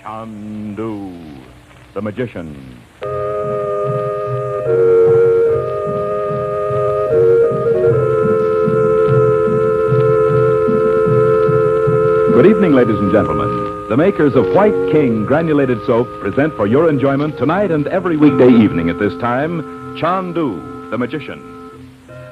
Chandu the Magician. Good evening, ladies and gentlemen. The makers of White King Granulated Soap present for your enjoyment tonight and every weekday evening at this time, Chandu the Magician.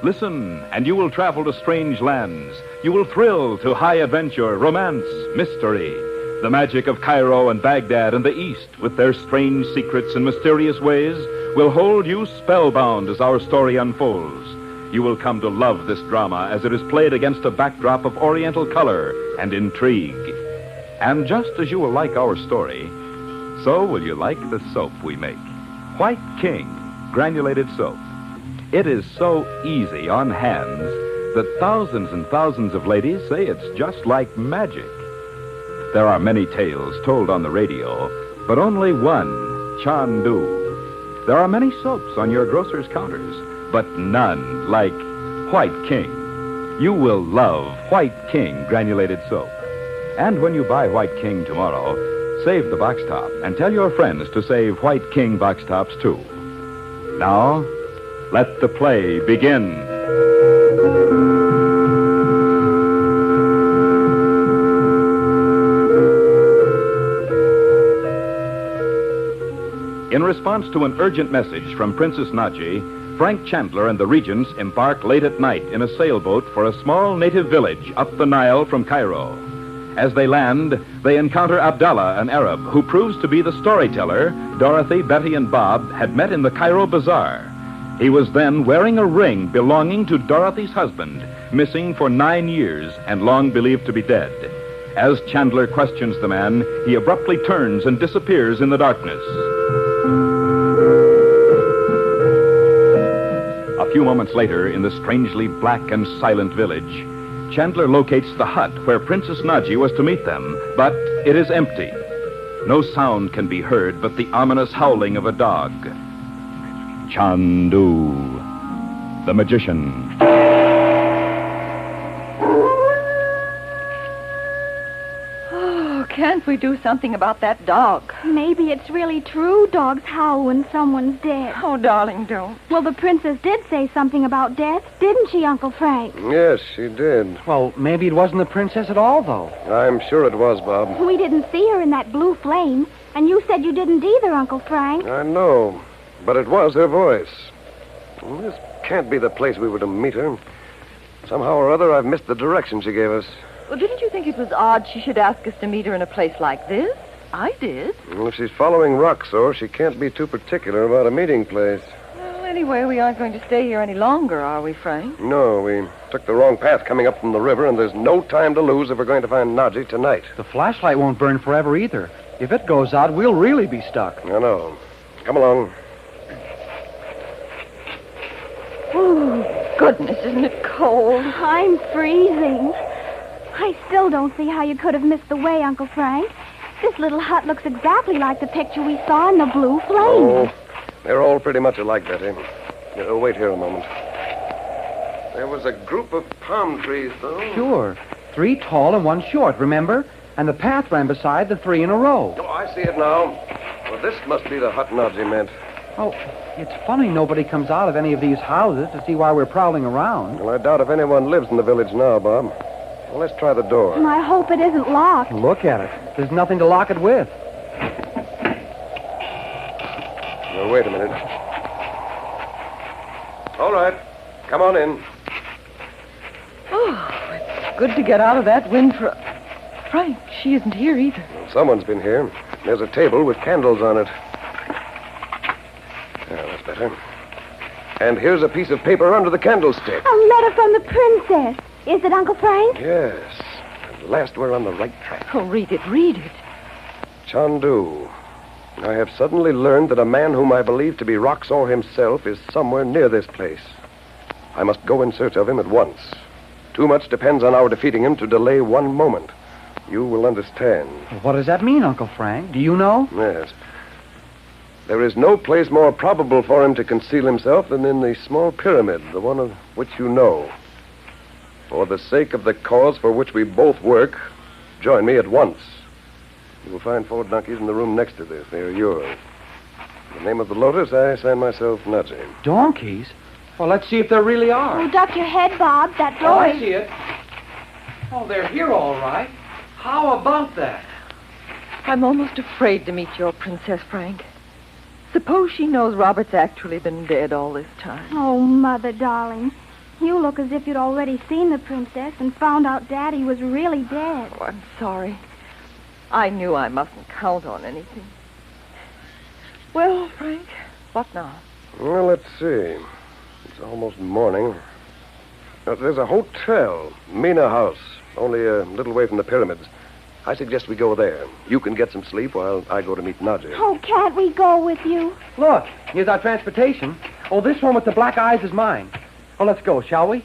Listen, and you will travel to strange lands. You will thrill to high adventure, romance, mystery. The magic of Cairo and Baghdad and the East, with their strange secrets and mysterious ways, will hold you spellbound as our story unfolds. You will come to love this drama as it is played against a backdrop of oriental color and intrigue. And just as you will like our story, so will you like the soap we make. White King Granulated Soap. It is so easy on hands that thousands and thousands of ladies say it's just like magic. There are many tales told on the radio, but only one, Chandu. There are many soaps on your grocer's counters, but none like White King. You will love White King Granulated Soap. And when you buy White King tomorrow, save the box top and tell your friends to save White King box tops too. Now, let the play begin. In response to an urgent message from Princess Nagi, Frank Chandler and the Regents embark late at night in a sailboat for a small native village up the Nile from Cairo. As they land, they encounter Abdullah, an Arab, who proves to be the storyteller Dorothy, Betty, and Bob had met in the Cairo bazaar. He was then wearing a ring belonging to Dorothy's husband, missing for 9 years and long believed to be dead. As Chandler questions the man, he abruptly turns and disappears in the darkness. A few moments later, in the strangely black and silent village, Chandler locates the hut where Princess Nagi was to meet them, but it is empty. No sound can be heard but the ominous howling of a dog. Chandu the Magician. Oh, can't we do something about that dog? Maybe it's really true dogs howl when someone's dead. Oh, darling, don't. Well, the princess did say something about death, didn't she, Uncle Frank? Yes, she did. Well, maybe it wasn't the princess at all, though. I'm sure it was, Bob. We didn't see her in that blue flame, and you said you didn't either, Uncle Frank. I know, but it was her voice. Well, this can't be the place we were to meet her. Somehow or other, I've missed the direction she gave us. Well, didn't you think it was odd she should ask us to meet her in a place like this? I did. Well, if she's following Roxor, she can't be too particular about a meeting place. Well, anyway, we aren't going to stay here any longer, are we, Frank? No, we took the wrong path coming up from the river, and there's no time to lose if we're going to find Nagi tonight. The flashlight won't burn forever either. If it goes out, we'll really be stuck. I know. Come along. Oh, goodness, isn't it cold? I'm freezing. I still don't see how you could have missed the way, Uncle Frank. This little hut looks exactly like the picture we saw in the blue flame. Oh, they're all pretty much alike, Betty. Wait here a moment. There was a group of palm trees, though. Sure. 3 tall and 1 short, remember? And the path ran beside the 3 in a row. Oh, I see it now. Well, this must be the hut Nagi meant. Oh, it's funny nobody comes out of any of these houses to see why we're prowling around. Well, I doubt if anyone lives in the village now, Bob. Well, let's try the door. And I hope it isn't locked. Look at it. There's nothing to lock it with. Now, wait a minute. All right. Come on in. Oh, it's good to get out of that wind for... Frank, she isn't here either. Well, someone's been here. There's a table with candles on it. Yeah, that's better. And here's a piece of paper under the candlestick. A letter from the princess. Is it, Uncle Frank? Yes. At last we're on the right track. Oh, read it, read it. Chandu, I have suddenly learned that a man whom I believe to be Roxor himself is somewhere near this place. I must go in search of him at once. Too much depends on our defeating him to delay one moment. You will understand. What does that mean, Uncle Frank? Do you know? Yes. There is no place more probable for him to conceal himself than in the small pyramid, the one of which you know. For the sake of the cause for which we both work, join me at once. You will find 4 donkeys in the room next to this. They are yours. In the name of the Lotus, I sign myself Nagi. Donkeys? Well, let's see if there really are. Oh, duck your head, Bob. That door Oh, I is... see it. Oh, they're here all right. How about that? I'm almost afraid to meet your princess, Frank. Suppose she knows Robert's actually been dead all this time. Oh, Mother, darling. You look as if you'd already seen the princess and found out Daddy was really dead. Oh, I'm sorry. I knew I mustn't count on anything. Well, Frank, what now? Well, let's see. It's almost morning. There's a hotel, Mina House, only a little way from the pyramids. I suggest we go there. You can get some sleep while I go to meet Nagi. Oh, can't we go with you? Look, here's our transportation. Oh, this one with the black eyes is mine. Oh, let's go, shall we?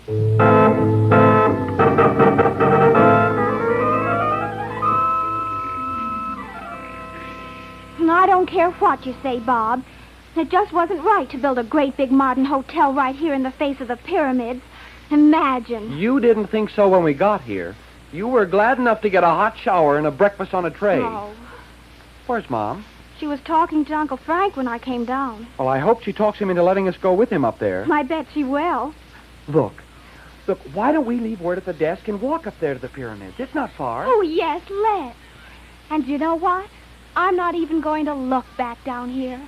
I don't care what you say, Bob. It just wasn't right to build a great big modern hotel right here in the face of the pyramids. Imagine. You didn't think so when we got here. You were glad enough to get a hot shower and a breakfast on a tray. Oh, Where's Mom? she was talking to Uncle Frank when I came down. Well, I hope she talks him into letting us go with him up there. I bet she will. Look, why don't we leave word at the desk and walk up there to the pyramids? It's not far. Oh, yes, let's. And you know what? I'm not even going to look back down here.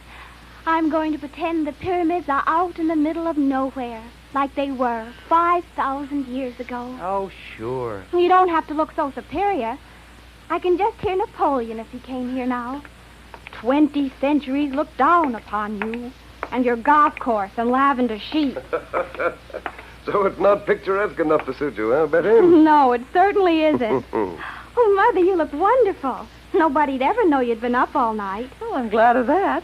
I'm going to pretend the pyramids are out in the middle of nowhere, like they were 5,000 years ago. Oh, sure. You don't have to look so superior. I can just hear Napoleon if he came here now. 20 centuries looked down upon you and your golf course and lavender sheep. So it's not picturesque enough to suit you, huh, Betty? No, it certainly isn't. Oh, Mother, you look wonderful. Nobody'd ever know you'd been up all night. Oh, I'm glad of that.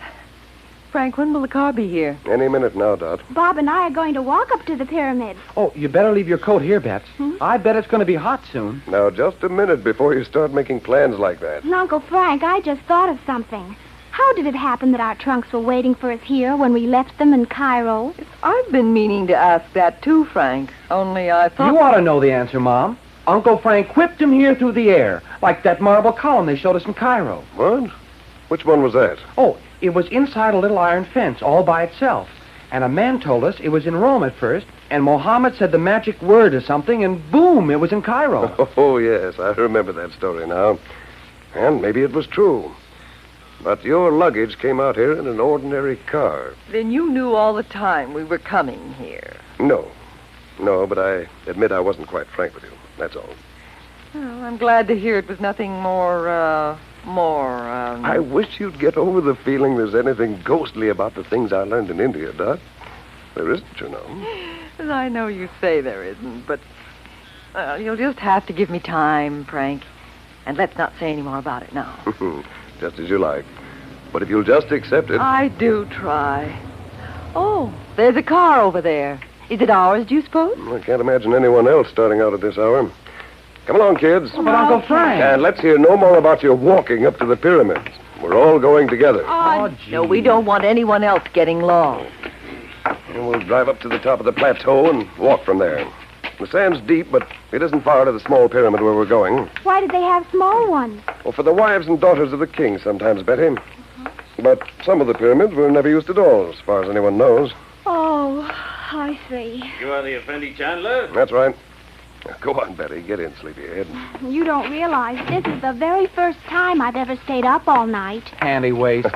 Frank, when will the car be here? Any minute now, Dot. Bob and I are going to walk up to the pyramids. Oh, you better leave your coat here, Bets. I bet it's going to be hot soon. Now, just a minute before you start making plans like that. And Uncle Frank, I just thought of something. How did it happen that our trunks were waiting for us here when we left them in Cairo? I've been meaning to ask that too, Frank. Only I thought... You ought to know the answer, Mom. Uncle Frank whipped him here through the air, like that marble column they showed us in Cairo. What? Which one was that? Oh, it was inside a little iron fence all by itself. And a man told us it was in Rome at first, and Mohammed said the magic word or something, and boom, it was in Cairo. Oh, yes, I remember that story now. And maybe it was true. But your luggage came out here in an ordinary car. Then you knew all the time we were coming here. No, but I admit I wasn't quite frank with you. That's all. Well, I'm glad to hear it was nothing more. I wish you'd get over the feeling there's anything ghostly about the things I learned in India, Dot. There isn't, you know. I know you say there isn't, but you'll just have to give me time, Frank. And let's not say any more about it now. Just as you like. But if you'll just accept it... I do try. Oh, there's a car over there. Is it ours, do you suppose? I can't imagine anyone else starting out at this hour. Come along, kids. But Uncle Frank. And let's hear no more about your walking up to the pyramids. We're all going together. Oh, gee. No, we don't want anyone else getting lost. And we'll drive up to the top of the plateau and walk from there. The sand's deep, but it isn't far to the small pyramid where we're going. Why did they have small ones? Well, for the wives and daughters of the king sometimes, Betty. But some of the pyramids were never used at all, as far as anyone knows. Oh, I see. You are the Frank Chandler? That's right. Now, go on, Betty. Get in, sleepyhead. You don't realize this is the very first time I've ever stayed up all night. Handy waist.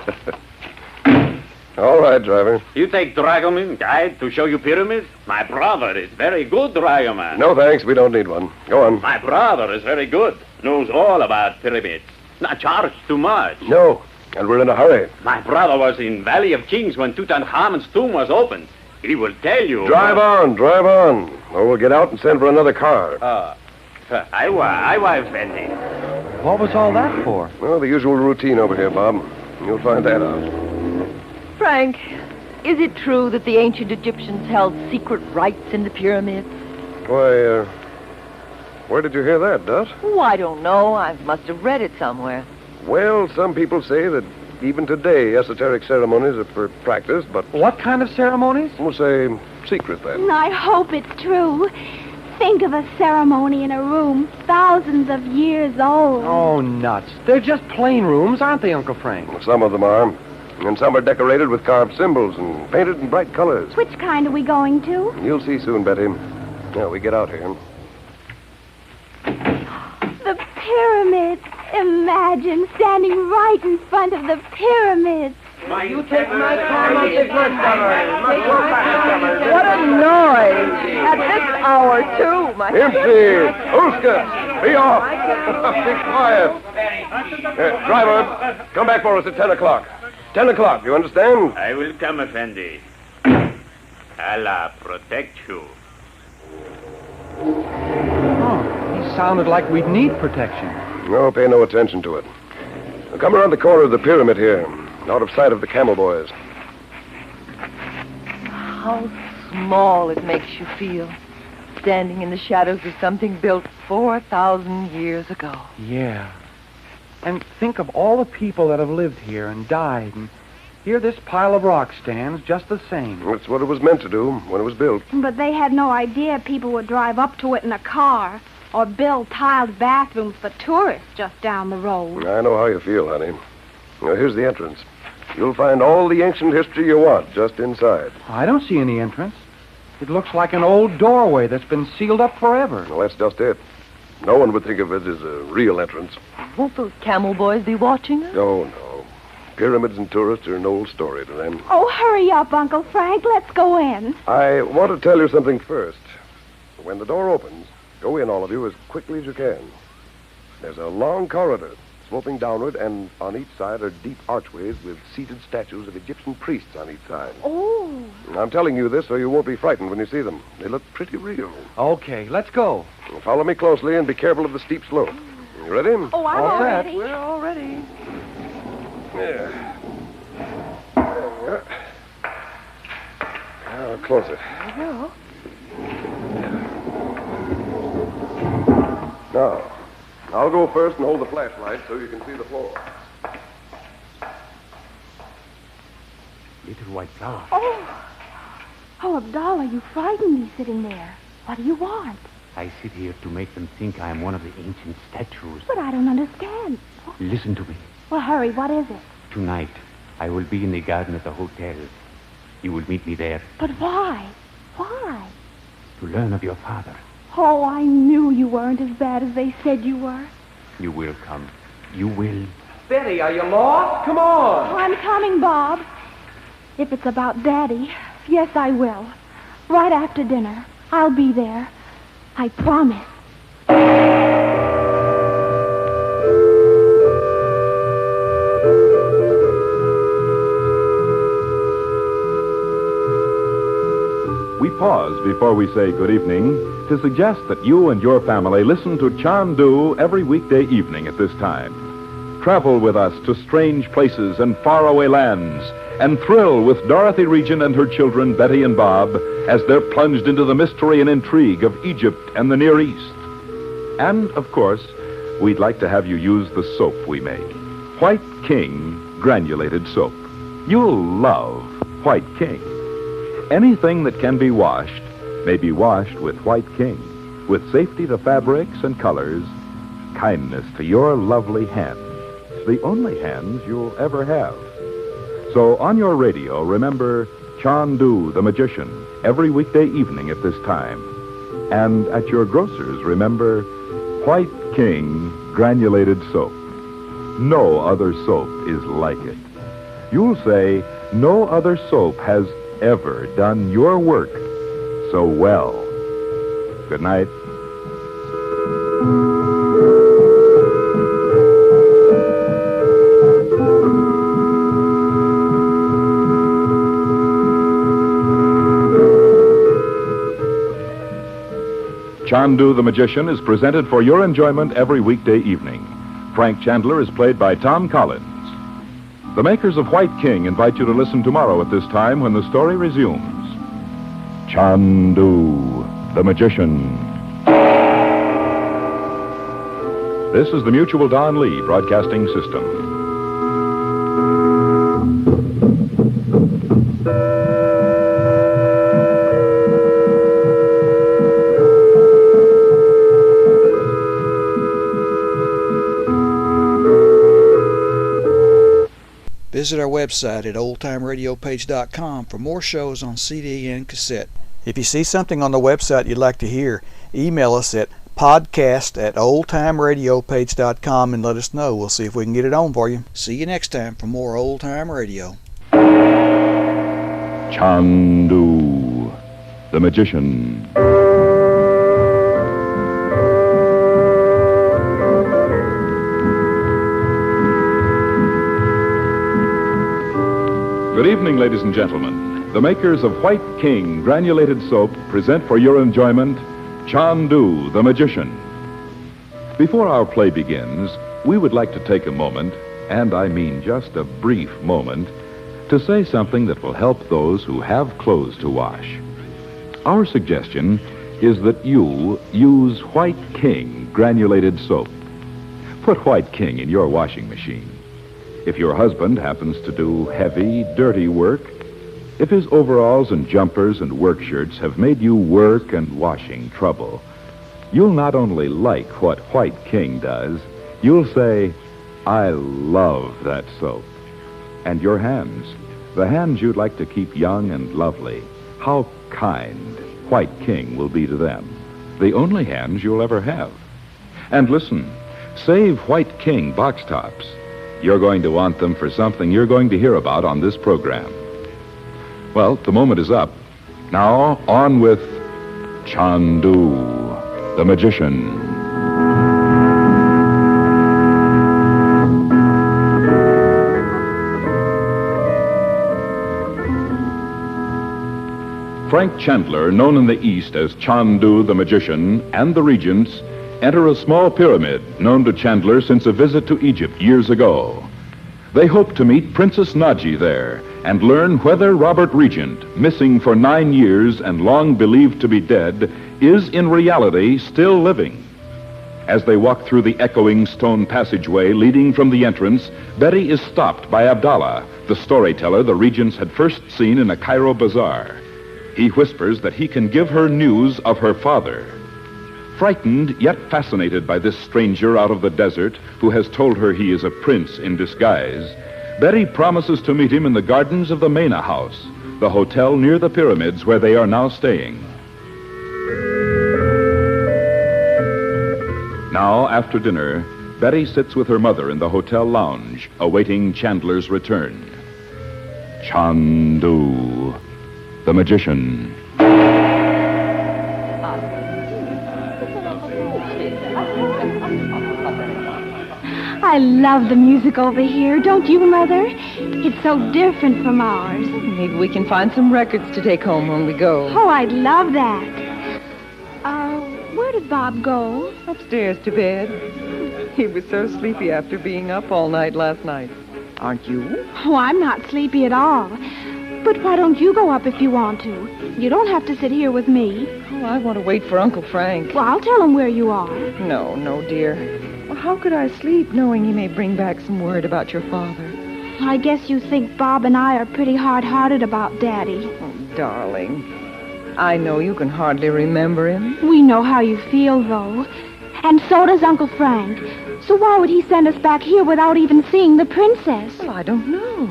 All right, driver. You take dragoman guide to show you pyramids? My brother is very good dragoman. No, thanks. We don't need one. Go on. My brother is very good. Knows all about pyramids. Not charged too much. No, and we're in a hurry. My brother was in Valley of Kings when Tutankhamun's tomb was opened. He will tell you. Drive on. Or we'll get out and send for another car. I was Bendy. What was all that for? Well, the usual routine over here, Bob. You'll find that out. Frank, is it true that the ancient Egyptians held secret rites in the pyramids? Why, where did you hear that, Dot? Oh, I don't know. I must have read it somewhere. Well, some people say that even today esoteric ceremonies are practiced, but What kind of ceremonies? we'll say secret then. I hope it's true. Think of a ceremony in a room thousands of years old. Oh, nuts. They're just plain rooms, aren't they, Uncle Frank? Some of them are. And some are decorated with carved symbols and painted in bright colors. Which kind are we going to? You'll see soon, Betty. Now, we get out here. The pyramids. Imagine standing right in front of the pyramids. You take my time, I'll take What a noise! At this hour, too, my... Empty! Uska! Be off! Be quiet! Driver, come back for us at 10 o'clock. 10 o'clock, you understand? I will come, Effendi. Allah protect you. Oh, he sounded like we'd need protection. No, pay no attention to it. Now, come around the corner of the pyramid here, out of sight of the camel boys. How small it makes you feel, standing in the shadows of something built 4,000 years ago. Yeah. And think of all the people that have lived here and died, and here this pile of rock stands just the same. That's what it was meant to do when it was built. But they had no idea people would drive up to it in a car or build tiled bathrooms for tourists just down the road. I know how you feel, honey. Now, here's the entrance. You'll find all the ancient history you want just inside. I don't see any entrance. It looks like an old doorway that's been sealed up forever. Well, that's just it. No one would think of it as a real entrance. Won't those camel boys be watching us? No, no. Pyramids and tourists are an old story to them. Oh, hurry up, Uncle Frank. Let's go in. I want to tell you something first. When the door opens, go in, all of you, as quickly as you can. There's a long corridor sloping downward, and on each side are deep archways with seated statues of Egyptian priests on each side. Oh. I'm telling you this so you won't be frightened when you see them. They look pretty real. Okay, let's go. Follow me closely and be careful of the steep slope. You ready? Oh, I'm All all set. ready. We're all ready. Yeah. There we are. Now, close it. There we go. Now, I'll go first and hold the flashlight so you can see the floor. Little white flower. Oh, Abdullah, you frightened me sitting there. What do you want? I sit here to make them think I am one of the ancient statues. But I don't understand. Listen to me. Well, hurry, what is it? Tonight, I will be in the garden at the hotel. You will meet me there But why? Why? to learn of your father. Oh, I knew you weren't as bad as they said you were. You will come. You will. Betty, are you lost? Come on. Oh, I'm coming, Bob. If it's about Daddy, yes, I will. Right after dinner. I'll be there. I promise. We pause before we say good evening to suggest that you and your family listen to Chandu every weekday evening at this time. Travel with us to strange places and faraway lands and thrill with Dorothy Reagent and her children, Betty and Bob, as they're plunged into the mystery and intrigue of Egypt and the Near East. And, of course, we'd like to have you use the soap we make. White King granulated soap. You'll love White King. Anything that can be washed may be washed with White King, with safety to fabrics and colors, kindness to your lovely hands, the only hands you'll ever have. So on your radio, remember Chandu The Magician every weekday evening at this time. And at your grocer's, remember White King granulated soap. No other soap is like it. You'll say no other soap has ever done your work so well. Good night. Chandu the Magician is presented for your enjoyment every weekday evening. Frank Chandler is played by Tom Collins. The makers of White King invite you to listen tomorrow at this time when the story resumes. Chandu the Magician. This is the Mutual Don Lee Broadcasting System. Visit our website at oldtimeradiopage.com for more shows on CD and cassette. If you see something on the website you'd like to hear, email us at podcast@oldtimeradiopage.com and let us know. We'll see if we can get it on for you. See you next time for more Old Time Radio. Chandu the Magician. Good evening, ladies and gentlemen. The makers of White King granulated soap present for your enjoyment Chandu the Magician. Before our play begins, we would like to take a moment, and I mean just a brief moment, to say something that will help those who have clothes to wash. Our suggestion is that you use White King granulated soap. Put White King in your washing machine. If your husband happens to do heavy, dirty work, if his overalls and jumpers and work shirts have made you work and washing trouble, you'll not only like what White King does, you'll say, I love that soap. And your hands, the hands you'd like to keep young and lovely, how kind White King will be to them. The only hands you'll ever have. And listen, save White King box tops. You're going to want them for something you're going to hear about on this program. Well, the moment is up. Now, on with Chandu the Magician. Frank Chandler, known in the East as Chandu the Magician, and the Regents enter a small pyramid known to Chandler since a visit to Egypt years ago. They hope to meet Princess Nagi there and learn whether Robert Reagent, missing for 9 years and long believed to be dead, is in reality still living. As they walk through the echoing stone passageway leading from the entrance, Betty is stopped by Abdullah, the storyteller the Regents had first seen in a Cairo bazaar. He whispers that he can give her news of her father. Frightened yet fascinated by this stranger out of the desert who has told her he is a prince in disguise, Betty promises to meet him in the gardens of the Mena House, the hotel near the pyramids where they are now staying. Now, after dinner, Betty sits with her mother in the hotel lounge, awaiting Chandler's return. Chandu the Magician. I love the music over here, don't you, Mother? It's so different from ours. Maybe we can find some records to take home when we go. Oh, I'd love that. Where did Bob go? Upstairs to bed. He was so sleepy after being up all night last night. Aren't you? Oh, I'm not sleepy at all. But why don't you go up if you want to? You don't have to sit here with me. Oh, I want to wait for Uncle Frank. Well, I'll tell him where you are. No, dear. Well, how could I sleep knowing he may bring back some word about your father? I guess you think Bob and I are pretty hard-hearted about Daddy. Oh, darling. I know you can hardly remember him. We know how you feel, though. And so does Uncle Frank. So why would he send us back here without even seeing the princess? Well, I don't know.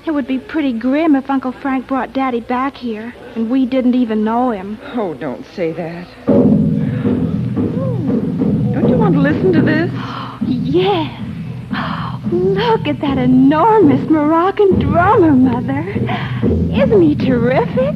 It would be pretty grim if Uncle Frank brought Daddy back here, and we didn't even know him. Oh, don't say that. Don't you want to listen to this? Yes. Look at that enormous Moroccan drummer, Mother. Isn't he terrific?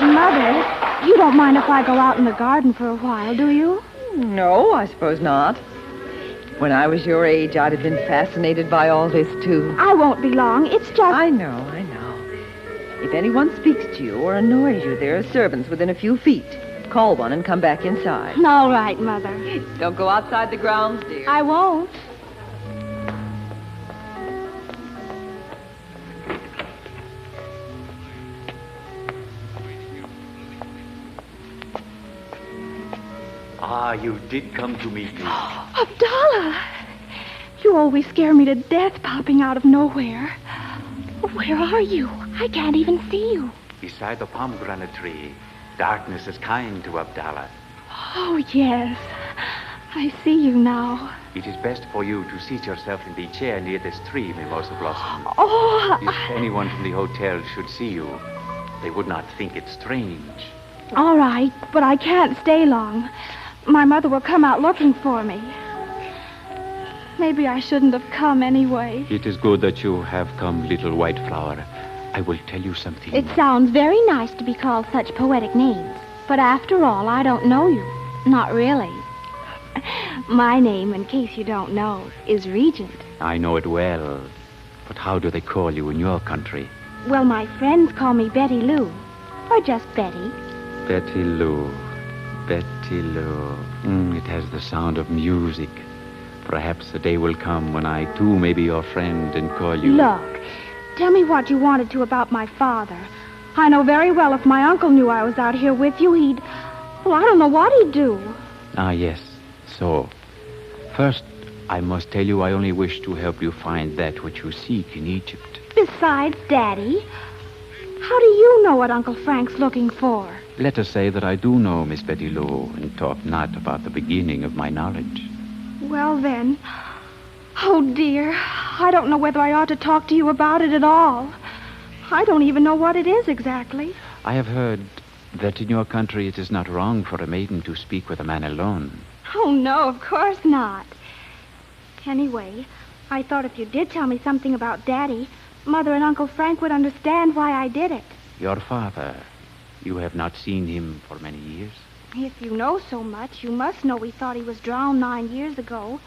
Mother, you don't mind if I go out in the garden for a while, do you? No, I suppose not. When I was your age, I'd have been fascinated by all this, too. I won't be long. It's just... I know. If anyone speaks to you or annoys you, there are servants within a few feet. Call one and come back inside. All right, Mother. Don't go outside the grounds, dear. I won't. Ah, you did come to meet me. Abdullah! You always scare me to death popping out of nowhere. Where are you? I can't even see you. Beside the pomegranate tree. Darkness is kind to Abdullah. Oh, yes. I see you now. It is best for you to seat yourself in the chair near this tree, Mimosa Blossom. Oh, If anyone from the hotel should see you, they would not think it strange. all right, but I can't stay long. My mother will come out looking for me. Maybe I shouldn't have come anyway. It is good that you have come, little white flower. I will tell you something. It sounds very nice to be called such poetic names. But after all, I don't know you. Not really. My name, in case you don't know, is Regent. I know it well. But how do they call you in your country? Well, my friends call me Betty Lou. Or just Betty. Betty Lou. Betty Lou. It has the sound of music. Perhaps a day will come when I, too, may be your friend and call you... Look, tell me what you wanted to about my father. I know very well if my uncle knew I was out here with you, he'd... Well, I don't know what he'd do. Ah, yes. So, first, I must tell you I only wish to help you find that which you seek in Egypt. Besides, Daddy, how do you know what Uncle Frank's looking for? Let us say that I do know, Miss Betty Lou, and talk not about the beginning of my knowledge. Well, then... Oh, dear. I don't know whether I ought to talk to you about it at all. I don't even know what it is exactly. I have heard that in your country it is not wrong for a maiden to speak with a man alone. Oh, no, of course not. Anyway, I thought if you did tell me something about Daddy, Mother and Uncle Frank would understand why I did it. Your father, you have not seen him for many years? If you know so much, you must know we thought he was drowned 9 years ago.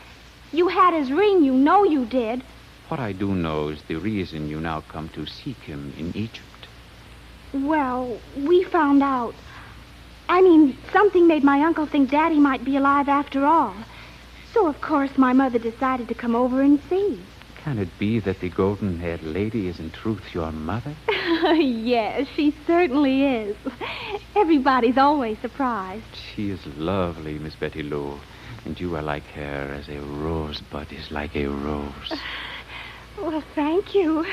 You had his ring, you know you did. What I do know is the reason you now come to seek him in Egypt. Well, we found out. I mean, something made my uncle think Daddy might be alive after all. So, of course, my mother decided to come over and see. Can it be that the golden-haired lady is in truth your mother? Yes, she certainly is. Everybody's always surprised. She is lovely, Miss Betty Lou. And you are like her as a rosebud is like a rose. Well, thank you.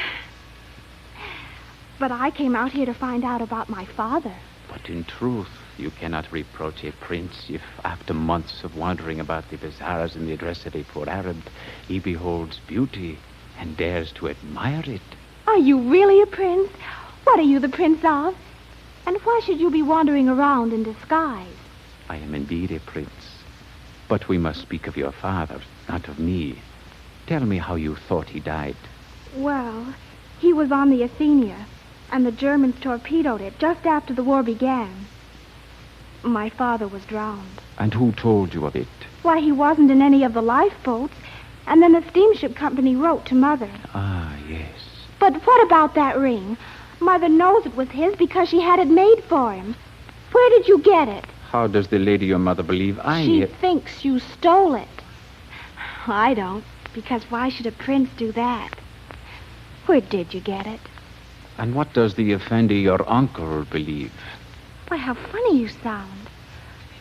But I came out here to find out about my father. But in truth, you cannot reproach a prince if, after months of wandering about the bazaars in the dress of a poor Arab, he beholds beauty and dares to admire it. Are you really a prince? What are you the prince of? And why should you be wandering around in disguise? I am indeed a prince. But we must speak of your father, not of me. Tell me how you thought he died. Well, he was on the Athenia, and the Germans torpedoed it just after the war began. My father was drowned. And who told you of it? Why, he wasn't in any of the lifeboats, and then the steamship company wrote to Mother. Ah, yes. But what about that ring? Mother knows it was his because she had it made for him. Where did you get it? How does the lady your mother believe She thinks you stole it. I don't, because why should a prince do that? Where did you get it? And what does the Effendi, your uncle, believe? Why, how funny you sound.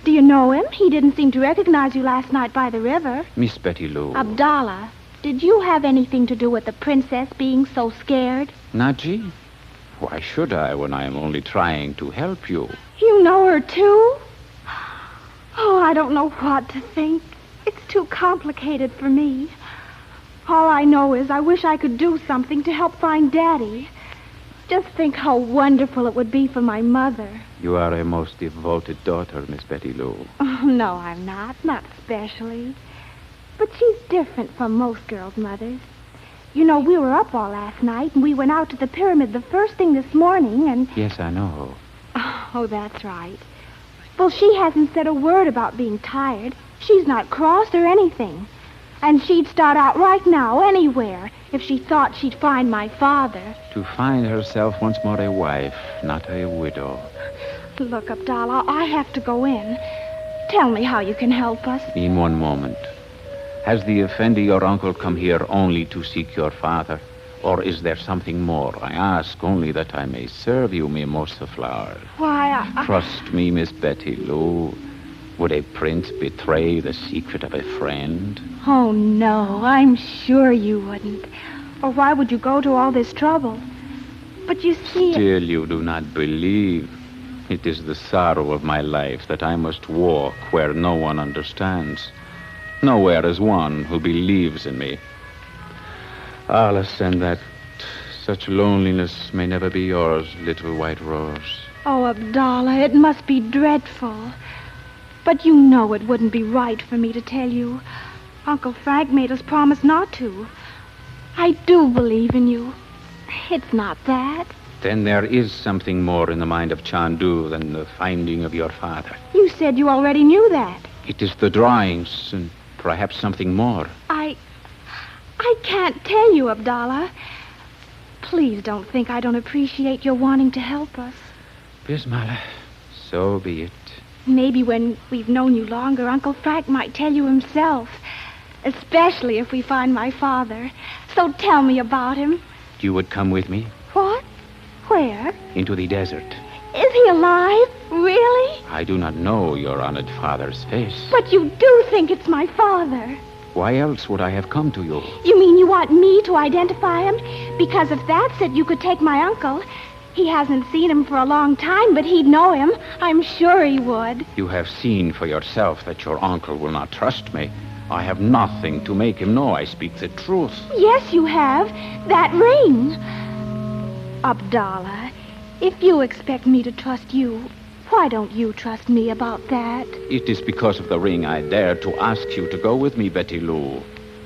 Do you know him? He didn't seem to recognize you last night by the river. Miss Betty Lou. Abdullah, did you have anything to do with the princess being so scared? Nagi? Why should I when I am only trying to help you? You know her, too? Oh, I don't know what to think. It's too complicated for me. All I know is I wish I could do something to help find Daddy. Just think how wonderful it would be for my mother. You are a most devoted daughter, Miss Betty Lou. Oh, no, I'm not. Not especially. But she's different from most girls' mothers. You know, we were up all last night, and we went out to the pyramid the first thing this morning, and... Yes, I know. Oh, that's right. Well, she hasn't said a word about being tired. She's not cross or anything. And she'd start out right now, anywhere, if she thought she'd find my father. To find herself once more a wife, not a widow. Look, Abdullah, I have to go in. Tell me how you can help us. In one moment. Has the Effendi, your uncle, come here only to seek your father? Or is there something more? I ask only that I may serve you, mimosa flower. Why, I... Trust me, Miss Betty Lou. Would a prince betray the secret of a friend? Oh, no, I'm sure you wouldn't. Or why would you go to all this trouble? But you see... Still you do not believe. It is the sorrow of my life that I must walk where no one understands. Nowhere is one who believes in me. Alice, and that such loneliness may never be yours, little white rose. Oh, Abdullah, it must be dreadful. But you know it wouldn't be right for me to tell you. Uncle Frank made us promise not to. I do believe in you. It's not that. Then there is something more in the mind of Chandu than the finding of your father. You said you already knew that. It is the drawings and perhaps something more. I can't tell you, Abdullah. Please don't think I don't appreciate your wanting to help us. Bismillah, so be it. Maybe when we've known you longer, Uncle Frank might tell you himself. Especially if we find my father. So tell me about him. You would come with me What? Where? into the desert. Is he alive? Really? I do not know your honored father's face. But you do think it's my father. Why else would I have come to you? You mean you want me to identify him? Because if that's it, you could take my uncle. He hasn't seen him for a long time, but he'd know him. I'm sure he would. You have seen for yourself that your uncle will not trust me. I have nothing to make him know I speak the truth. Yes, you have. That ring. Abdullah, if you expect me to trust you, why don't you trust me about that? It is because of the ring I dared to ask you to go with me, Betty Lou.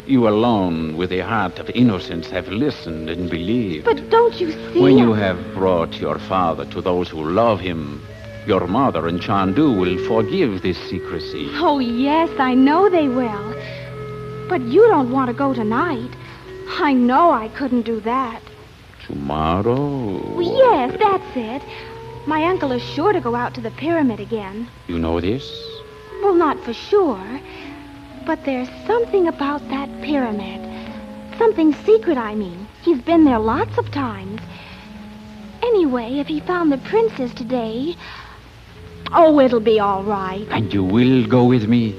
You alone, with a heart of innocence, have listened and believed. But don't you see... When you have brought your father to those who love him, your mother and Chandu will forgive this secrecy. Oh, yes, I know they will. But you don't want to go tonight. I know I couldn't do that. Tomorrow? Well, yes, that's it. My uncle is sure to go out to the pyramid again. You know this? Well, not for sure. But there's something about that pyramid. Something secret, I mean. He's been there lots of times. Anyway, if he found the princess today... Oh, it'll be all right. And you will go with me?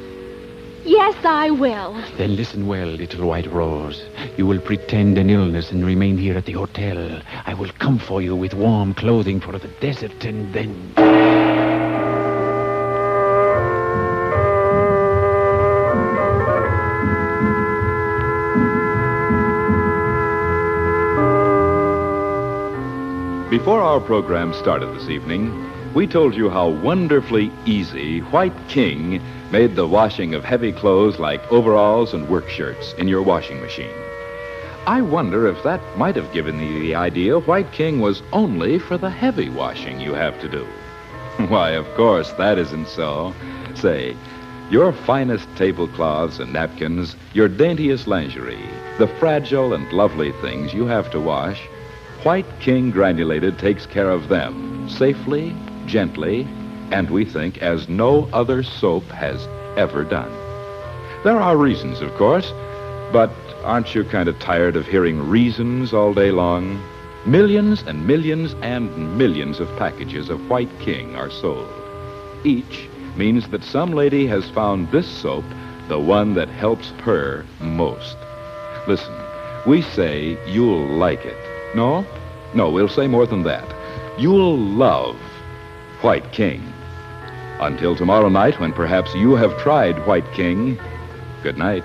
Yes, I will. Then listen well, little white rose. You will pretend an illness and remain here at the hotel. I will come for you with warm clothing for the desert, and then... Before our program started this evening, we told you how wonderfully easy White King made the washing of heavy clothes like overalls and work shirts in your washing machine. I wonder if that might have given you the idea White King was only for the heavy washing you have to do. Why, of course, that isn't so. Say, your finest tablecloths and napkins, your daintiest lingerie, the fragile and lovely things you have to wash, White King Granulated takes care of them safely, gently, and we think as no other soap has ever done. There are reasons, of course, but aren't you kind of tired of hearing reasons all day long? Millions and millions and millions of packages of White King are sold. Each means that some lady has found this soap the one that helps her most. Listen, we say you'll like it. No, we'll say more than that. You'll love White King. Until tomorrow night, when perhaps you have tried White King, good night.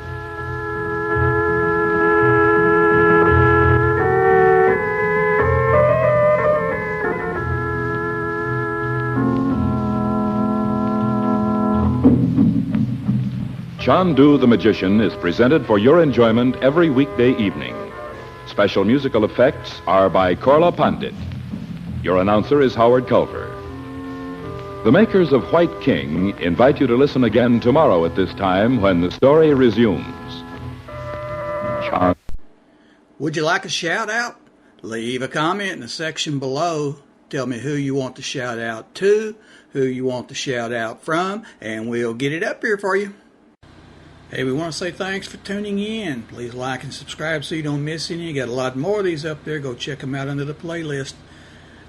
Chandu the Magician is presented for your enjoyment every weekday evening. Special musical effects are by Korla Pandit. Your announcer is Howard Culver. The makers of White King invite you to listen again tomorrow at this time when the story resumes. Would you like a shout out? Leave a comment in the section below. Tell me who you want to shout out to, who you want to shout out from, and we'll get it up here for you. Hey, we want to say thanks for tuning in. Please like and subscribe so you don't miss any. You got a lot more of these up there. Go check them out under the playlist.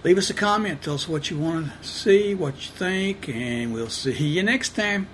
Leave us a comment. Tell us what you want to see, what you think, and we'll see you next time.